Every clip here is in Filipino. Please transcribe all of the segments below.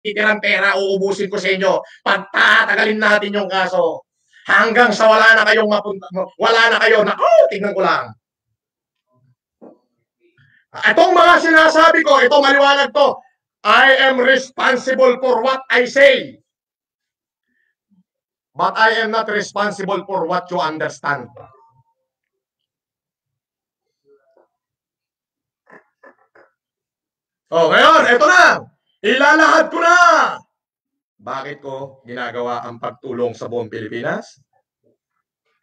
titirang pera, uubusin ko sa inyo. Pagtatagalin natin yung kaso. Hanggang sa wala na kayong mapunta, wala na kayo. Naku, tingnan ko lang. Itong mga sinasabi ko, ito maliwanag to. I am responsible for what I say. But I am not responsible for what you understand. Oh, ngayon, ito na. Ilalahad ko na. Bakit ko ginagawa ang pagtulong sa buong Pilipinas?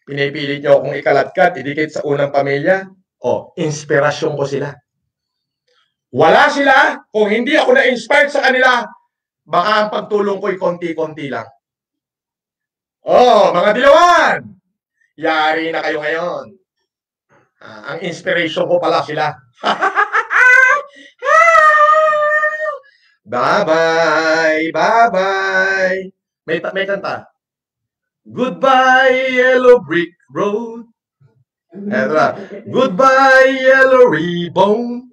Pinipilit nyo akong ikalatkat, idikit sa unang pamilya. O, inspirasyon ko sila. Wala sila, kung hindi ako na-inspired sa kanila, baka ang pagtulong ko'y konti-konti lang. Oh, mga dilawan! Yari na kayo ngayon. Ang inspiration ko pala sila. Bye-bye, bye-bye. May kanta. Goodbye, yellow brick road. Eto na. Goodbye, yellow ribbon.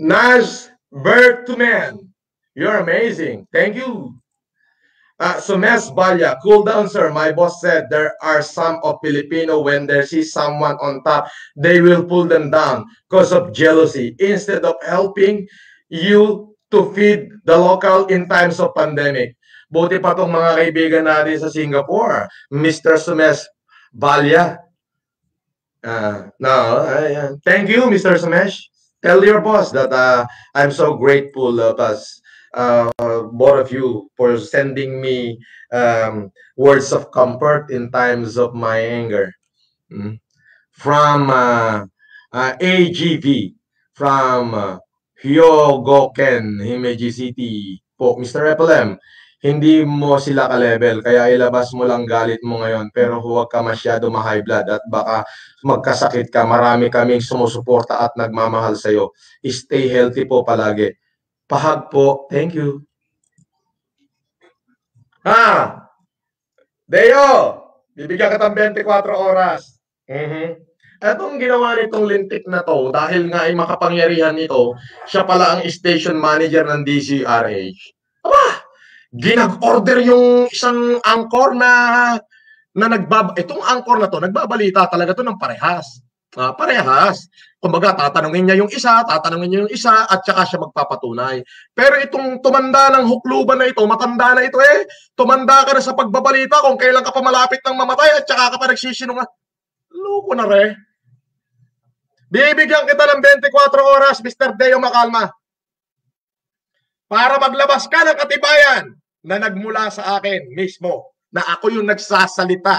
Nash, birth to man. You're amazing. Thank you. Sumes Balya, cool down, sir. My boss said there are some of Filipino when they see someone on top, they will pull them down because of jealousy instead of helping you to feed the local in times of pandemic. Buti pa tong mga kaibigan natin sa Singapore, Mr. Sumes Balya. Thank you, Mr. Sumesh. Tell your boss that I'm so grateful of us. Both of you for sending me words of comfort in times of my anger. From AGV, from Hyogoken, Himeji City po, Mr. FLM, hindi mo sila ka-level, kaya ilabas mo lang galit mo ngayon, pero huwag ka masyado ma-high blood at baka magkasakit ka. Marami kaming sumusuporta at nagmamahal sa'yo. Stay healthy po palagi. Pahag po. Thank you. Deo, bibigyan ka ng 24 oras. Etong ginawa nitong lintik na to, dahil nga ay makapangyarihan nito, siya pala ang station manager ng DCRH. Aba, ginag-order yung isang anchor na itong anchor na to, nagbabalita talaga to ng parehas. Parehas. Kumbaga, tatanungin niya yung isa, at saka siya magpapatunay. Pero itong tumanda ng hukluban na ito, matanda na ito tumanda ka na sa pagbabalita kung kailan ka pa malapit ng mamatay at saka ka pa nagsisinungaling. Loko na re. Bibigyan kita ng 24 oras, Mr. Deo Macalma, para maglabas ka ng katibayan na nagmula sa akin mismo, na ako yung nagsasalita.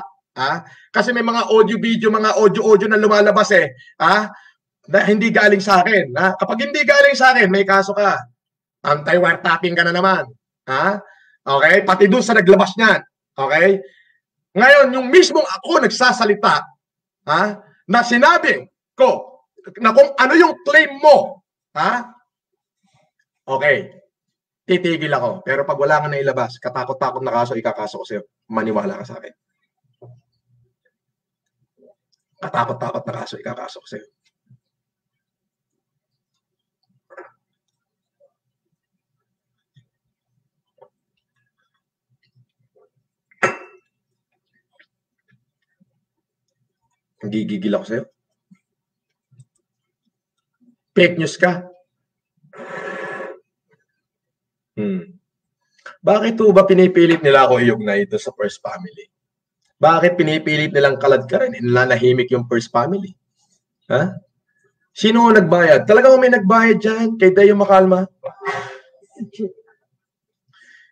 Kasi may mga audio-video, mga audio-audio na lumalabas na hindi galing sa akin. Kapag hindi galing sa akin, may kaso ka. Anti-wiretapping ka na naman. Okay? Pati dun sa naglabas niyan. Okay? Ngayon, yung mismong ako nagsasalita, na sinabi ko, na kung ano yung claim mo, okay, titigil ako. Pero pag wala ka na ilabas, katakot-takot na kaso, ikakaso ko sa'yo. Maniwala ka sa akin. Katakot-takot na kaso, ikakaso ko sa'yo. Gigigil ako sa'yo. Fake news ka. Bakit po ba pinipilit nila ako i-ignite sa first family? Bakit pinipilit nilang kalad ka rin? Inanahimik yung first family. Sino nagbayad? Talagang may nagbayad dyan kay Deo Macalma?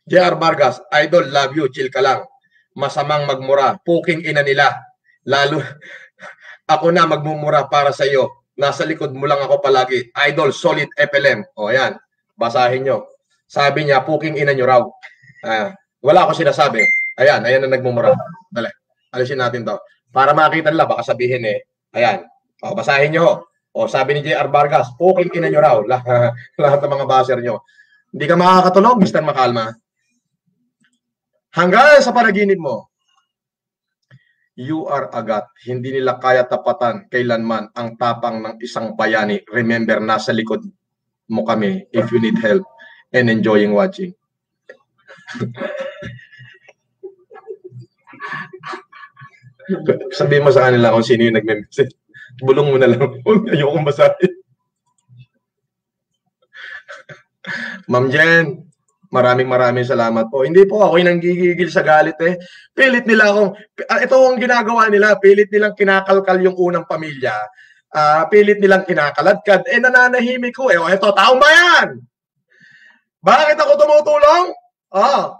JR Vargas, idol, love you, chill ka lang. Masamang magmura. Puking ina nila. Lalo, ako na magmumura para sa iyo. Nasa likod mo lang ako palagi. Idol, solid FLM. O yan, basahin nyo. Sabi niya, puking ina nyo raw. Wala ako sinasabi. Ayan na nagmumura. Dali, alisin natin to. Para makita nila, baka sabihin ayan. O, basahin nyo. O, sabi ni JR Vargas, puking ina nyo raw. Lahat ng mga baser nyo. Hindi ka makakatulog, Mr. Macalma. Hanggang sa panaginip mo, You are agat. Hindi nila kaya tapatan kailanman ang tapang ng isang bayani. Remember, nasa likod mo kami if you need help and enjoying watching. Sabihin mo sa kanila kung sino yung nag-message. Bulong mo na lang. Ayokong basahin. Ma'am Jen, maraming salamat po. Hindi po ako yung nanggigigil sa galit eh. Pilit nila akong, ito ang ginagawa nila, pilit nilang kinakalkal yung unang pamilya. Pilit nilang kinakaladkad. Nananahimik ko eh. O ito, taong bayan! Bakit ako tumutulong?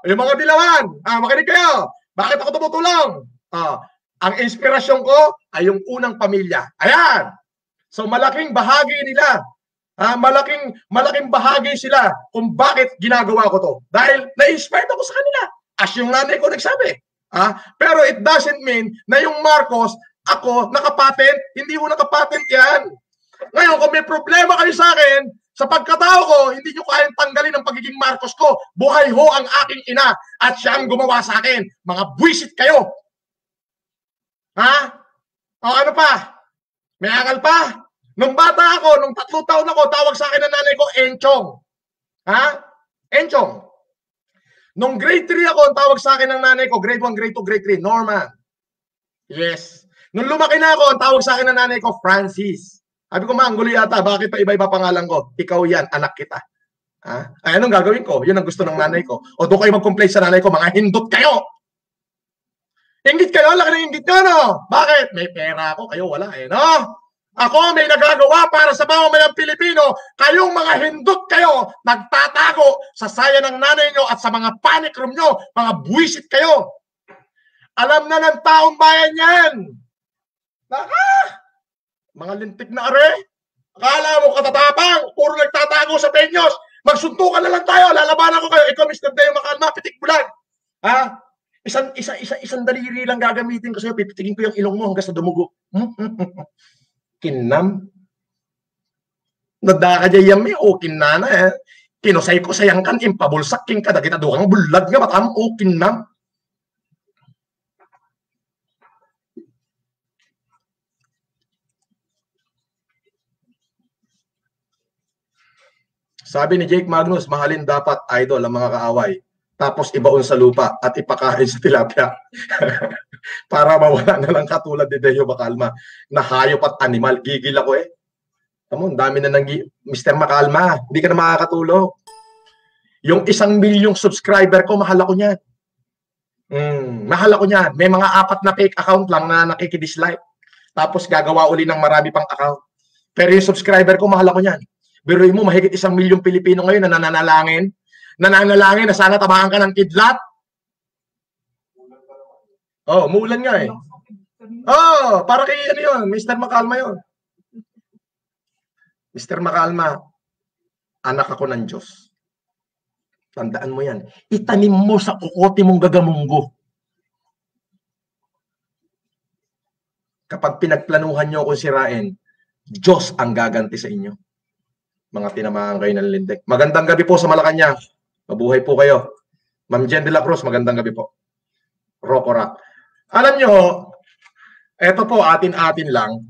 Yung mga dilawan. Makinig kayo. Bakit ako tumutulong? Ang inspirasyon ko ay yung unang pamilya. Ayan! So malaking bahagi nila. Malaking bahagi sila kung bakit ginagawa ko to. Dahil na-inspired ako sa kanila. As yung nanay ko nagsabi. Pero it doesn't mean na yung Marcos, ako, nakapatent. Hindi mo nakapatent yan. Ngayon, kung may problema kayo sa akin, sa pagkatao ko, hindi nyo kayang tanggalin ang pagiging Marcos ko. Buhay ho ang aking ina at siya ang gumawa sa akin. Mga buwisit kayo. O ano pa? May akal pa? Nung bata ako, nung 3 taon ako, tawag sa akin ng nanay ko, Enchong. Enchong. Nung grade 3 ako, tawag sa akin ng nanay ko, grade 1, grade 2, grade 3, Norman. Yes. Nung lumaki na ako, tawag sa akin ng nanay ko, Francis. Sabi ko, maanggulo yata, bakit pa iba-iba pangalan ko? Ikaw yan, anak kita. Ay, anong gagawin ko? Yun ang gusto ng nanay ko. O doon kayo mag-complain sa nanay ko, mga hindot kayo. Inggit kayo, laki ng inggit nyo, no? Bakit? May pera ako, kayo wala eh, no? Ako may nagagawa para sa mamamayang Pilipino. Kayong mga hindot kayo, nagtatago sa saya ng nanay nyo at sa mga panic room nyo. Mga buwisit kayo. Alam na ng taong bayan yan. Mga lintik na are. Akala mo katatapang, puro nagtatago sa penyos. Magsuntukan na lang tayo, lalabanan ko kayo. Ikaw, Mr. Deo Makalma, pitik bulan. Isang daliri lang gagamitin ko sa'yo. Pipitigin ko yung ilong mo hanggang sa dumugo. Kinam. Nadakadya yami, o kinana eh. Kinusay ko sayang kan, impabulsak king kada kita doang bulag nga batam, o kinam. Sabi ni Jake Magnus, mahalin dapat idol ang mga kaaway. Tapos ibaon sa lupa at ipakain sa tilapia. Para mawala na lang katulad ni Deo Makalma na hayop at animal. Gigil ako eh. Tamo, dami na Mr. Makalma, hindi ka na makakatulog. Yung 1 milyong subscriber ko, mahal ako niyan. Mahal ako niyan. May mga 4 na fake account lang na nakikidislike. Tapos gagawa uli ng marami pang account. Pero yung subscriber ko, mahal ako niyan. Biruin mo, mahigit 1 milyong Pilipino ngayon na nananalangin na sana tabahan ka ng kidlat. Umuulan nga eh. Para kay ano yun, Mr. Makalma yun. Mr. Makalma, anak ako ng Diyos. Tandaan mo yan. Itanim mo sa kukote mong gagamunggo. Kapag pinagplanuhan nyo akong sirain, Diyos ang gaganti sa inyo. Mga tinamahan kayo ng lintik. Magandang gabi po sa Malacanang. Mabuhay po kayo. Ma'am Jen de la Cruz, magandang gabi po. Rock. Alam nyo, eto po, atin-atin lang.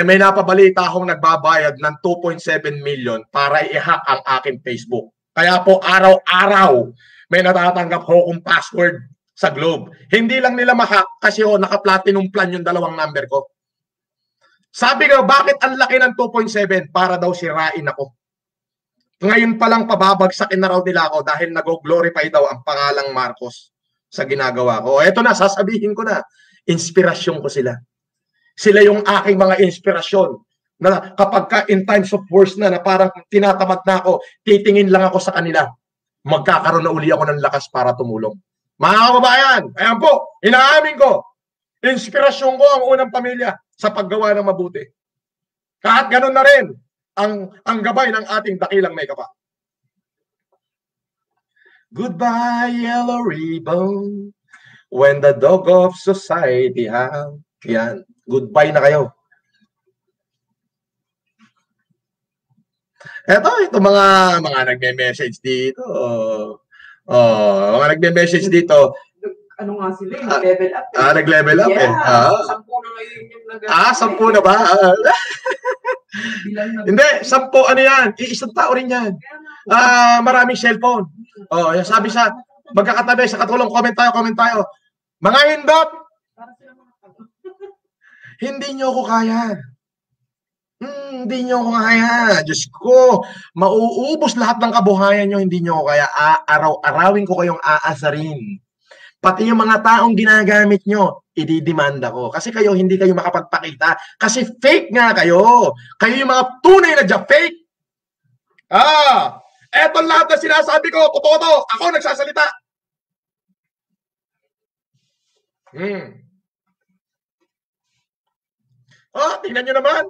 May napabalita akong nagbabayad ng 2.7 million para i-hack ang aking Facebook. Kaya po, araw-araw, may natatanggap ho kong password sa Globe. Hindi lang nila ma-hack kasi naka-platinum plan yung 2 number ko. Sabi ko, bakit ang laki ng 2.7? Para daw sirain ako. Ngayon pa lang pababagsakin na raw nila ako dahil nag-glorify daw ang pangalang Marcos sa ginagawa ko. Eto na, sasabihin ko na. Inspirasyon ko sila. Sila yung aking mga inspirasyon. Na kapag ka in times of worst na parang tinatamad na ako, titingin lang ako sa kanila. Magkakaroon na uli ako ng lakas para tumulong. Mga kababayan, ayan po, inaamin ko. Inspirasyon ko ang unang pamilya sa paggawa ng mabuti. Kahit ganun na rin ang gabay ng ating dakilang may kapa. Goodbye, yellow ribbon, when the dog of society have. Yan, goodbye na kayo. Ito mga nagme-message dito. Mga nagme-message dito. ano nga sila, nag-level up. Nag-level up eh. 10 na ngayon yung 10 na ba? Hindi, 10 ano yan? Iisang tao rin yan. Maraming cellphone. Sabi sa magkakatabi sa katulong, comment tayo. Mga hindot! Hindi nyo ako kaya. Hindi nyo ako kaya. Diyos ko, mauubos lahat ng kabuhayan nyo, hindi nyo ako kaya. Araw-arawin ko kayong aasarin. Pati yung mga taong ginagamit nyo, ididimanda ko. Kasi kayo, hindi kayo makapagpakita. Kasi fake nga kayo. Kayo yung mga tunay na fake. Eto lahat na sinasabi ko, totoo to. Ako nagsasalita. Tingnan nyo naman.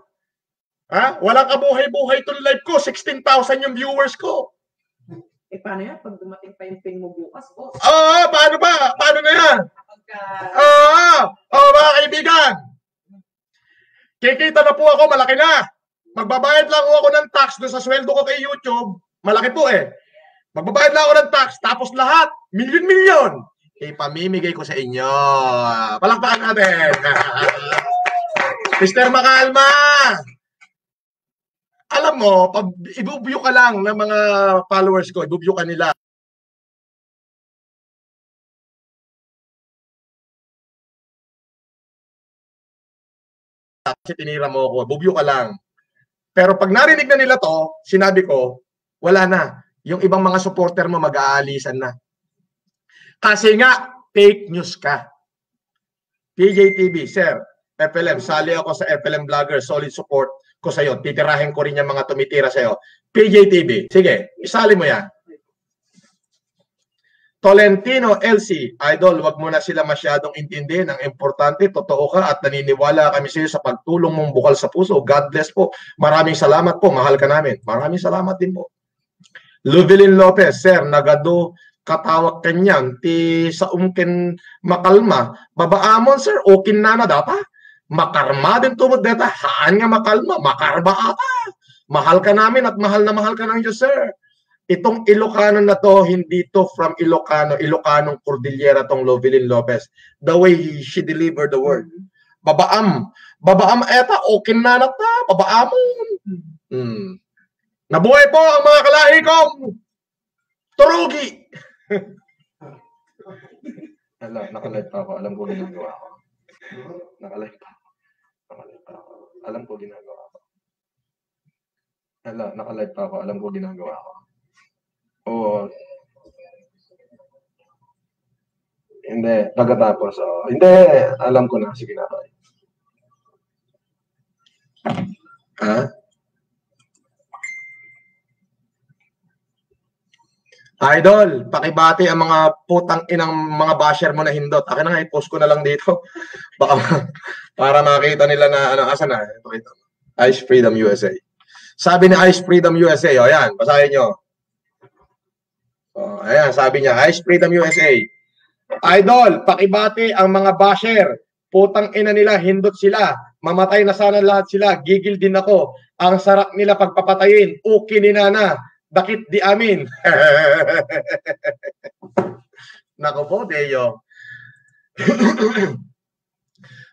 Walang kabuhay-buhay itong live ko. 16,000 yung viewers ko. Paano yan? Pag dumating pa yung ping mo bukas, boss. Paano ba? Paano na yan? Mga kaibigan. Kikita na po ako, malaki na. Magbabayad lang ako ng tax doon sa sweldo ko kay YouTube. Malaki po eh. Magbabayad lang ako ng tax, tapos lahat, milyon-milyon. Ipamimigay ko sa inyo. Palakpakan natin. Mr. Makalma. Alam mo, pag ibubyo ka lang ng mga followers ko, ibubyo ka nila. Kasi tinira mo ako, ibubyo ka lang. Pero pag narinig na nila to, sinabi ko, wala na. Yung ibang mga supporter mo mag-aalisan na. Kasi nga, fake news ka. PJTV, sir, FLM, sali ako sa FLM Vlogger, solid support ko sa'yo. Titirahin ko rin yung mga tumitira sa'yo. PJTV, sige, isali mo yan. Tolentino LC, idol, wag mo na sila masyadong intindihin. Ang importante, totoo ka at naniniwala kami sa iyo sa pagtulong mong bukal sa puso. God bless po. Maraming salamat po. Mahal ka namin. Maraming salamat din po. Luvelin Lopez, sir, nagado katawag kanyang ti sa umkin makalma. Babaamon, sir, okin na data. Makarma din tumod data. Haan nga makalma. Makarba ata. Mahal ka namin at mahal na mahal ka ng Diyos, sir. Itong Ilocano na to, hindi to from Ilocano, Ilocanong Cordillera tong Luvelin Lopez. The way she delivered the word. Babaam eta, okay na nata, babaamon. Nabuhay po ang mga kalahi kong turugi. Nakalive pa ako, alam ko ginagawa ko. Nakalive pa ako. Alam ko ginagawa ko. Nakalive pa ako, alam ko ginagawa ko. Hindi, pagkatapos. Hindi, alam ko na. Sige na. Idol, pakibati ang mga putang inang mga basher mo na hindot. Akin na nga, i-post ko na lang dito. Baka, para makita nila na, asan na? Ice Freedom USA. Sabi ni Ice Freedom USA, yan, basahin nyo. Ayan, sabi niya, Ice Freedom USA. Idol, pakibati ang mga basher. Putang ina nila, hindot sila. Mamatay na sana lahat sila. Gigil din ako. Ang sarap nila pagpapatayin. Uki ni Nana. Bakit di amin? Nako po, Deyo.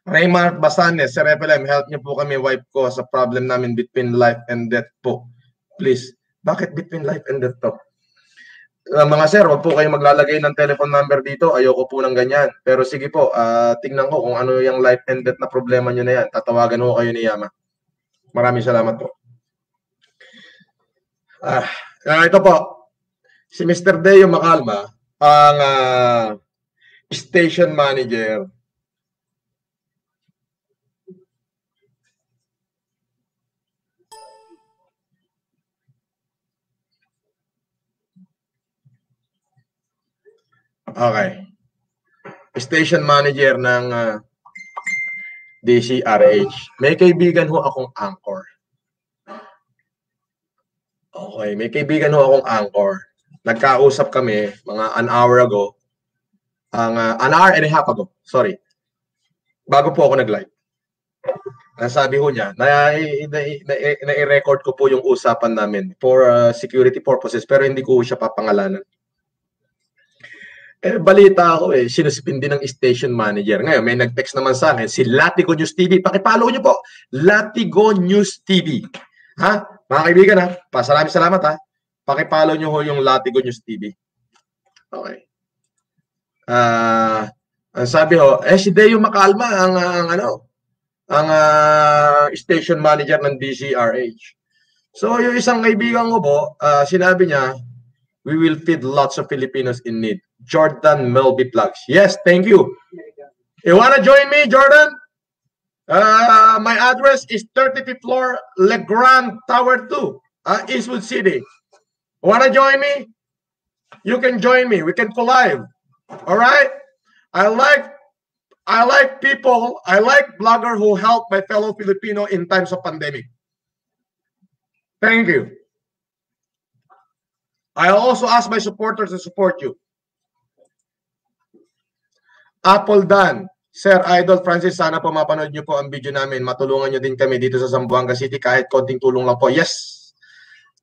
Raymart Basanes, Sir FLM, help niyo po kami, wife ko, sa problem namin between life and death po. Please. Bakit between life and death to? Mga sir, wag po kayong maglalagay ng telephone number dito. Ayoko po ng ganyan. Pero sige po, tingnan ko kung ano yung life and death na problema nyo na yan. Tatawagan ko kayo ni Yama. Maraming salamat po. Ito po. Si Mr. Deo Makalma, ang station manager. Okay. Station manager ng DCRH. May kaibigan ho akong anchor. Okay, may kaibigan ho akong anchor. Nagkausap kami mga an hour ago. An hour and a half ago. Sorry. Bago po ako nag-live. Sabi ho niya, na-i-record ko po yung usapan namin for security purposes pero hindi ko siya papangalanan. balita ako sinuspindi ng station manager. Ngayon, may nag-text naman sa akin, si Latigo News TV. Pakipollow nyo po, Latigo News TV. Ha? Mga kaibigan ha, salamat ha. Pakipollow nyo ho yung Latigo News TV. Okay. Ang sabi ho, si Deo Macalma ang station manager ng DCRH. So, yung isang kaibigan ko po, sinabi niya, we will feed lots of Filipinos in need. Jordan Melby Plugs. Yes, thank you. You wanna join me, Jordan? My address is 35th floor, Legrand Tower 2, Eastwood City. Wanna join me? You can join me. We can collide. All right? I like people. I like blogger who help my fellow Filipino in times of pandemic. Thank you. I also ask my supporters to support you. Apple Dan. Sir Idol Francis, sana po mapanood nyo po ang video namin. Matulungan nyo din kami dito sa Zamboanga City kahit konting tulong lang po. Yes,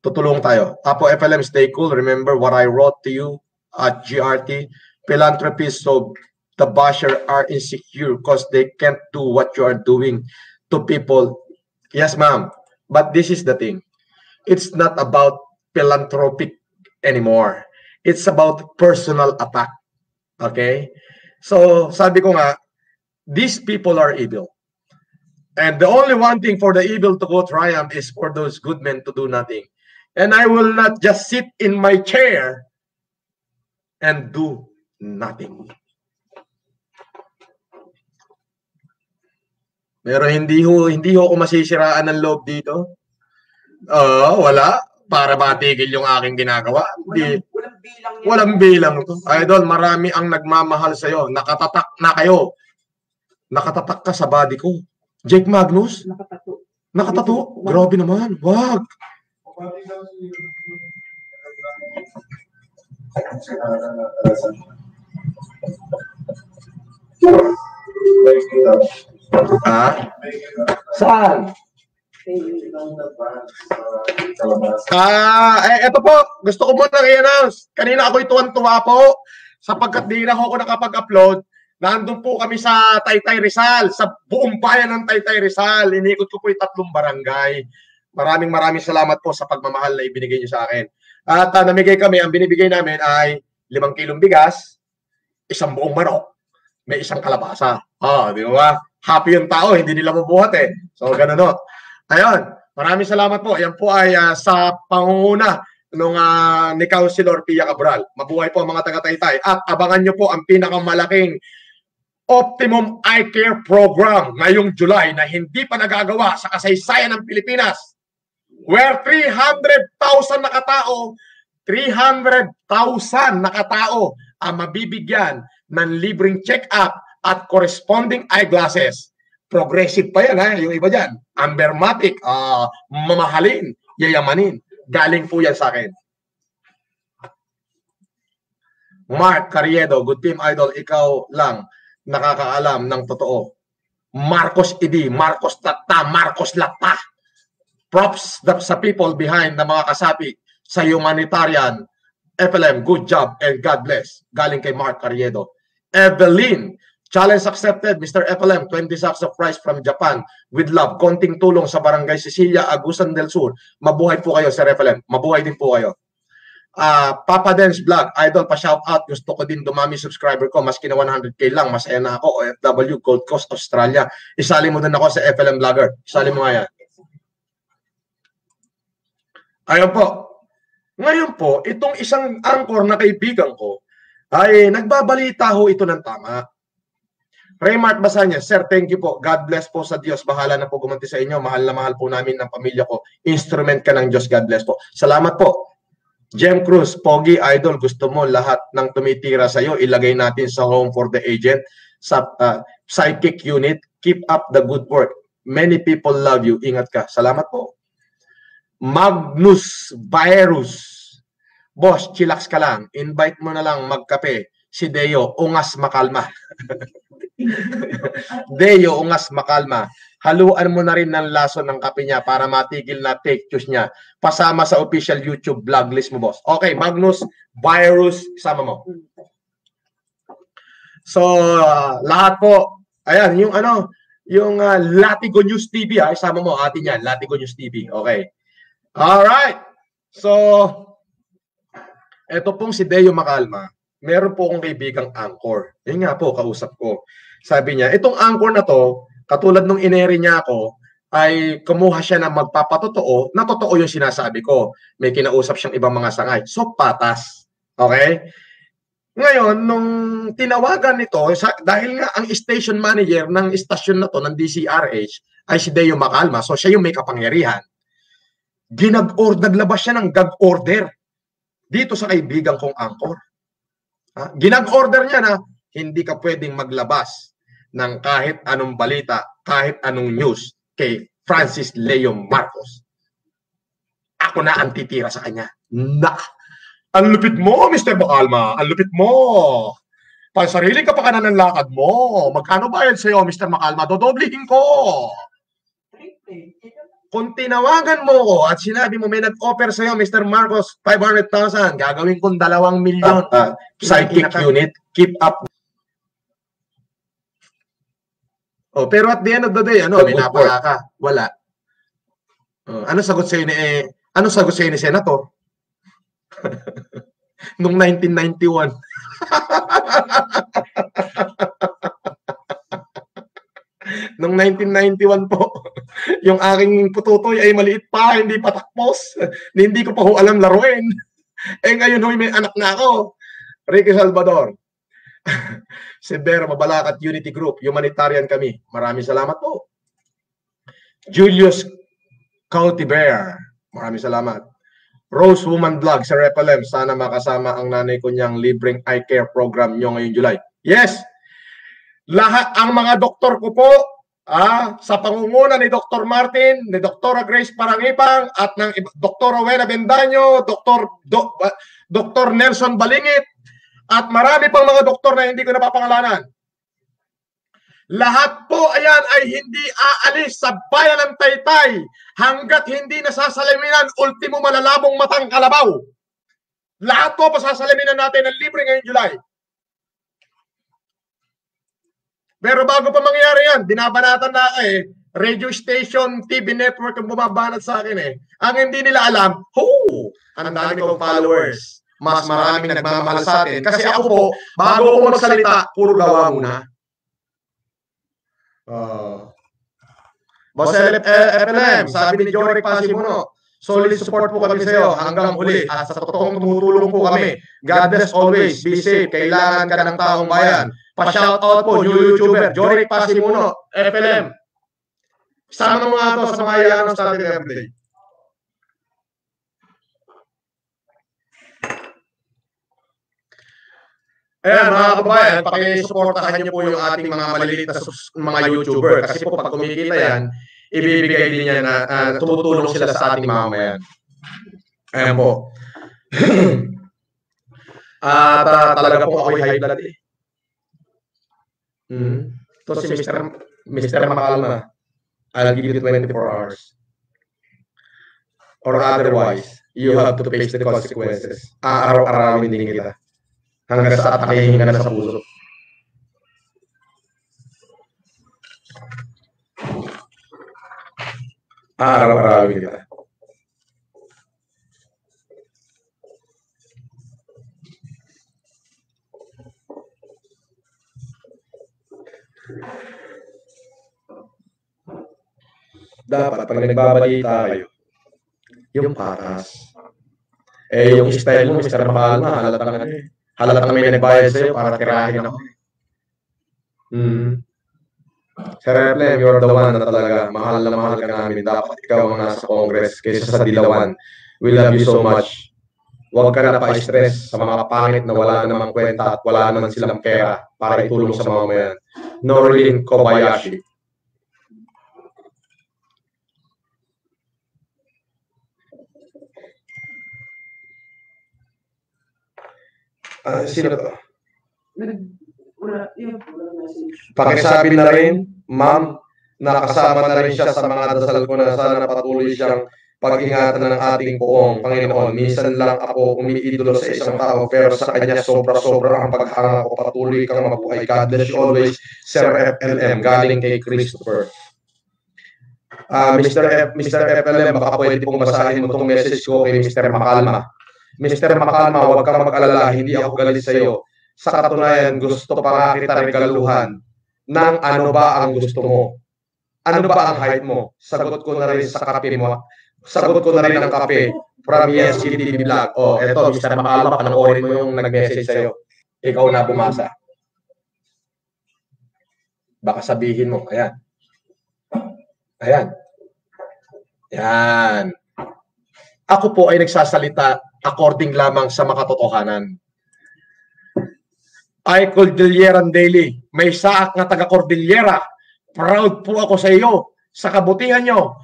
tutulong tayo. Apo FLM, stay cool. Remember what I wrote to you at GRT. Philanthropists so the basher are insecure because they can't do what you are doing to people. Yes, ma'am. But this is the thing. It's not about philanthropic anymore. It's about personal attack. Okay? So, sabi ko nga, these people are evil. And the only one thing for the evil to go triumph is for those good men to do nothing. And I will not just sit in my chair and do nothing. Pero hindi ho ako masisiraan ng loob dito. Wala. Para matigil yung aking ginagawa. Walang bilang to. Idol, marami ang nagmamahal sa'yo. Nakatatak na kayo. Nakatatak ka sa body ko. Jake Magnus? Nakatato? Grabe naman. Wag. Saan? Eto po, gusto ko muna i-announce. Kanina ako'y tuwan-tuwa po sapagkat di na ako nakapag-upload. Nandun po kami sa Taytay Rizal, sa buong bayan ng Taytay Rizal. Inikot ko po yung 3 barangay. Maraming salamat po sa pagmamahal na ibinigay niyo sa akin. At namigay kami, ang binibigay namin ay 5 kilong bigas, 1 buong manok, may 1 kalabasa. Di ba? Happy yung tao, hindi nila mabuhat So, ganun no. Ayun, maraming salamat po. Yan po ay sa pangunguna ni Councilor Pia Cabral. Mabuhay po ang mga taga-Taytay. At abangan nyo po ang pinakamalaking Optimum Eye Care Program ngayong July na hindi pa nagagawa sa kasaysayan ng Pilipinas. Where 300,000 nakatao ang mabibigyan ng libreng check-up at corresponding eyeglasses. Progressive pa yan, yung iba dyan. Ambermatic, mamahalin, yayamanin. Galing po yan sa akin. Mark Carriedo, Good Team Idol, ikaw lang nakakaalam ng totoo. Marcos Idi, Marcos Tata, Marcos Lata. Props sa people behind na mga kasapi sa humanitarian. FLM, good job and God bless. Galing kay Mark Carriedo. Evelyn, challenge accepted, Mr. FLM, 20 sacks of rice from Japan with love. Konting tulong sa Barangay Cecilia, Agusan del Sur. Mabuhay po kayo, Sir FLM. Mabuhay din po kayo. Papa Dance Vlog, Idol, pa-shout out. Gusto ko din dumami subscriber ko. Maski na 100k lang, masaya na ako. OFW, Gold Coast, Australia. Isali mo din ako sa FLM Vlogger. Isali mo nga yan. Ayun po. Ngayon po, itong isang anchor na kaibigan ko ay nagbabalita ho ito ng tama. Raymart Basanya, Sir, thank you po. God bless po sa Diyos. Bahala na po gumanti sa inyo. Mahal na mahal po namin ng pamilya ko. Instrument ka ng Diyos. God bless po. Salamat po. Jem Cruz, Pogi, Idol, gusto mo lahat ng tumitira sa iyo, ilagay natin sa Home for the Agent, sa psychic unit. Keep up the good work. Many people love you. Ingat ka. Salamat po. Magnus Virus. Boss, chillax ka lang. Invite mo na lang magkape. Si Deo, ungas makalma. Deo, ungas makalma. Haluan mo na rin ng laso ng kape niya para matigil na fake news niya. Pasama sa official YouTube vlog list mo, boss. Okay, Magnus Virus, sama mo. So, lahat po, ayan, yung yung Latigo News TV, isama mo atin yan, Latigo News TV. Okay. Alright. So, eto pong si Deo Macalma, meron po akong kaibigang anchor. Yun nga po, kausap ko. Sabi niya, itong anchor na to, katulad nung ineri niya ako, ay kumuha siya na magpapatotoo na totoo yung sinasabi ko. May kinausap siyang ibang mga sangay. So, patas. Okay? Ngayon, nung tinawagan nito, dahil nga ang station manager ng istasyon na to, ng DCRH, ay si Deo Macalma, so siya yung may kapangyarihan. Naglabas siya ng gag order dito sa kaibigan kong anchor. Ginag-order niya na hindi ka pwedeng maglabas ng kahit anong balita, kahit anong news kay Francis Leo Marcos. Ako na ang titira sa kanya. Ang lupit mo, Mr. Macalma. Ang lupit mo. Pansarili ka pa ka na ng lakad mo. Magkano ba yan sa'yo, Mr. Macalma? Dodoblihin ko. Kung tinawagan mo ko at sinabi mo may nag-offer sa'yo, Mr. Marcos, 500,000, gagawin kong 2 milyon. Psychic unit, keep up. Oh, pero at the end of the day, may napala ka. Wala. Ano sagot sa'yo ni Senator? Nung 1991. Noong 1991 po, yung aking pututoy ay maliit pa, hindi pa takpos. Hindi ko pa ho alam laruin. Ngayon ho, may anak na ako. Ricky Salvador. Severo, Mabalacat Unity Group. Humanitarian kami. Maraming salamat po. Julius Cautiver. Maraming salamat. Rose Woman Vlog sa Repalem. Sana makasama ang nanay ko niyang libreng eye care program nyo ngayong July. Yes! Lahat ang mga doktor ko po, sa pangunguna ni Dr. Martin, ni Dr. Grace Parangipang, at ng Dr. Rowena Bendaño, Dr. Nelson Balingit, at marami pang mga doktor na hindi ko napapangalanan. Lahat po ayan ay hindi aalis sa bayan ng Taytay hanggat hindi nasasaliminan ultimo malalabong matang kalabaw. Lahat po pasasaliminan natin ng libre ngayong July. Pero bago pa mangyari yan, binabanatan na radio station, TV network ang bumabanat sa akin Ang hindi nila alam, ang dami kong followers. Mas maraming nagmamahal sa atin. Kasi ako po, bago ako magsalita, puro gawa muna. Boss FLM, sabi ni Joric Pasimuno, solid support po kami sa iyo hanggang huli at sa totoong tumutulong po kami. God bless always, be safe, kailangan ka ng taong bayan. Pa-shoutout po, new YouTuber, Joric Pasimuno, FLM. Sama mo nga ito sa mga yan ng Static Everyday. Ayan mga kababayan, pakisuportahan niyo po yung ating mga maliliit na mga YouTuber. Kasi po pag kumikita yan, ibibigay din niya na tumutulong sila sa ating mamamayan. Ayan po. Talaga po ako'y high blood Ito si Mr. Macalma. I'll give you 24 hours. Or otherwise, you have to face the consequences. Araw-arawin din kita. Hanggang sa atakihin ka na sa puso. Araw-arawin kita. Dapat, pag nagbabalita kayo, yung patas. Yung style mo, Mr. Macalma, halatang may nagbayad sa'yo para tirahin ako. Sir Replem, you're the one na talaga. Mahal na mahal ka namin. Dapat ikaw ang nasa Congress kaysa sa Dilawan. We love you so much. Huwag ka na pa-stress sa mga pangit na wala namang kwenta at wala naman silang pera para itulong sa mamamayan. Norlin Kobayashi. Sino to? Pakisabi na rin, ma'am, nakasama na rin siya sa mga dasal ko na sana patuloy siyang pag-ingatan ng ating poong Panginoon. Minsan lang ako umiidolo sa isang tao, pero sa kanya sobra-sobra ang paghanga ko. Patuloy kang mabuhay. God bless you always, Sir FLM. Galing kay Christopher. Mr. FLM, baka pwede pong basahin mo itong message ko kay Mr. Makalma. Mr. Makalma, huwag kang mag-alala, hindi ako galit sa iyo. Sa katunayan, gusto pa nga kita regaluhan ng ano ba ang gusto mo? Ano ba ang height mo? Sagot ko na rin sa kape mo. Sagot ko na rin ang kape from YesCTV Vlog. Oh, eto, Mr. Makalma, panoorin mo yung nag-message sa'yo. Ikaw na bumasa. Baka sabihin mo, ayan. Ayan. Yan. Ako po ay nagsasalita according lamang sa makatotohanan. Ay, Cordilleran Daily, may saak na taga-Cordillera. Proud po ako sa iyo, sa kabutihan nyo.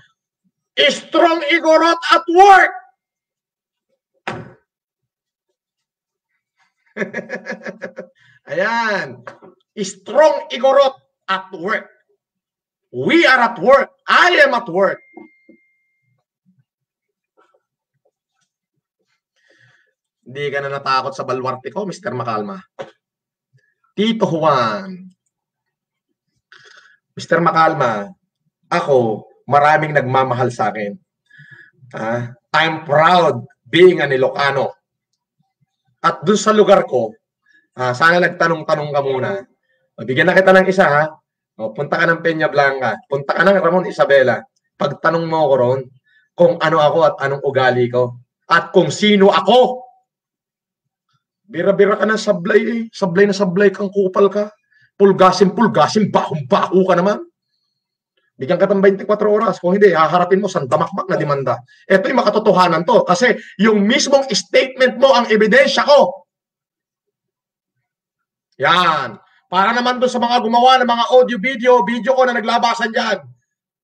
Strong Igorot at work! Ayan. Strong Igorot at work. We are at work. I am at work. Hindi ka na natakot sa balwarte ko, Mr. Makalma. Tito Juan. Mr. Makalma, ako, maraming nagmamahal sa akin. I'm proud being an Ilocano. At dun sa lugar ko, sana nagtanong-tanong ka muna. Bigyan na kita ng isa, ha? O, punta ka ng Peña Blanca. Punta ka ng Ramon Isabela. Pagtanong mo ko ron, kung ano ako at anong ugali ko. At kung sino ako. Bira-bira ka ng sablay eh. Sablay na sablay kang kupal ka. Pulgasin, bahong-baho ka naman. Bigyan ka ng 24 oras. Kung hindi, haharapin mo sa damakmak na demanda. Ito yung makatotohanan to. Kasi yung mismong statement mo ang ebidensya ko. Yan. Para naman doon sa mga gumawa ng mga video ko na naglabasan dyan.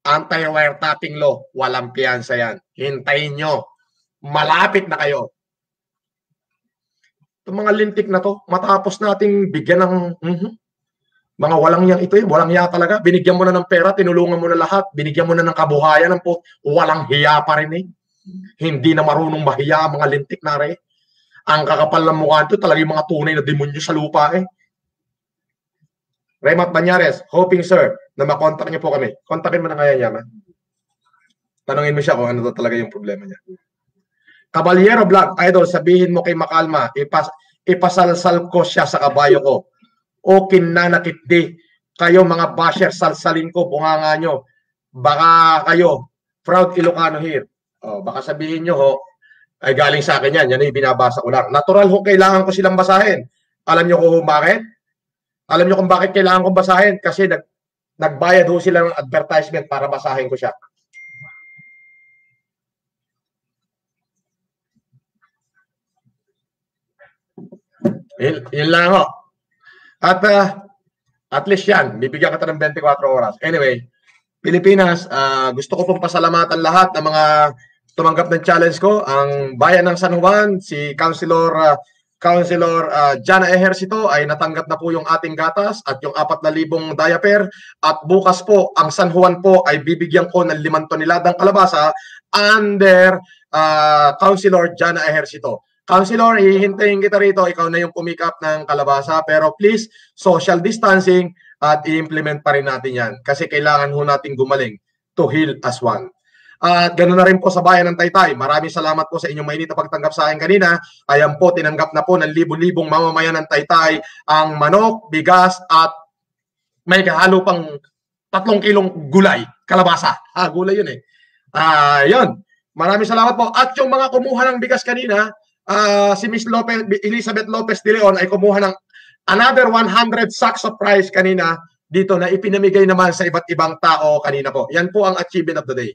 Anti-wiretapping law. Walang piyansa yan. Hintayin nyo. Malapit na kayo. Itong mga lintik na to, matapos nating bigyan ng mga walang yang ito walang hiya talaga. Binigyan mo na ng pera, tinulungan mo na lahat, binigyan mo na ng kabuhayan, walang hiya pa rin eh. Hindi na marunong mahiya mga lintik na rin. Ang kakapal ng mukha ito, talagang mga tunay na demonyo sa lupa eh. Remat Banyares, hoping sir, na makontak niyo po kami. Kontakin mo na kaya niya, ma. Tanungin mo siya kung ano talaga yung problema niya. Caballero Vlog, idol, sabihin mo kay Makalma, ipasalsal ko siya sa kabayo ko. O kinanakit di. Kayo mga basher, salsalin ko, bunganga nyo. Baka kayo, proud Ilocano here. O, baka sabihin nyo, ho, ay galing sa akin yan. Yan ay binabasa ko lang. Natural ho, kailangan ko silang basahin. Alam nyo kung bakit? Alam nyo kung bakit kailangan kong basahin? Kasi nagbayad ho sila ng advertisement para basahin ko siya. Yun lang ho. At least yan, bibigyan kita ng 24 oras. Anyway, Pilipinas, gusto ko pong pasalamatan lahat ng mga tumanggap ng challenge ko. Ang bayan ng San Juan, si Councilor Jana Ejercito ay natanggap na po yung ating gatas at yung 4,000 diaper. At bukas po, ang San Juan po ay bibigyan ko ng 5 toneladang kalabasa under Councilor Jana Ejercito. Councilor, hihintayin kita rito. Ikaw na yung pumikap ng kalabasa. Pero please, social distancing at i-implement pa rin natin yan. Kasi kailangan ho natin gumaling to heal as one. At ganoon na rin po sa bayan ng Taytay. Maraming salamat po sa inyong mainit na pagtanggap sa akin kanina. Ayan po, tinanggap na po ng libo-libong mamamayan ng Taytay ang manok, bigas at may kahalo pang 3 kilong gulay, kalabasa. Gulay yun eh. Yun. Maraming salamat po. At yung mga kumuha ng bigas kanina, si Miss Elizabeth Lopez de Leon ay kumuha ng another 100 sacks of rice kanina dito na ipinamigay naman sa iba't ibang tao kanina po. Yan po ang achievement of the day.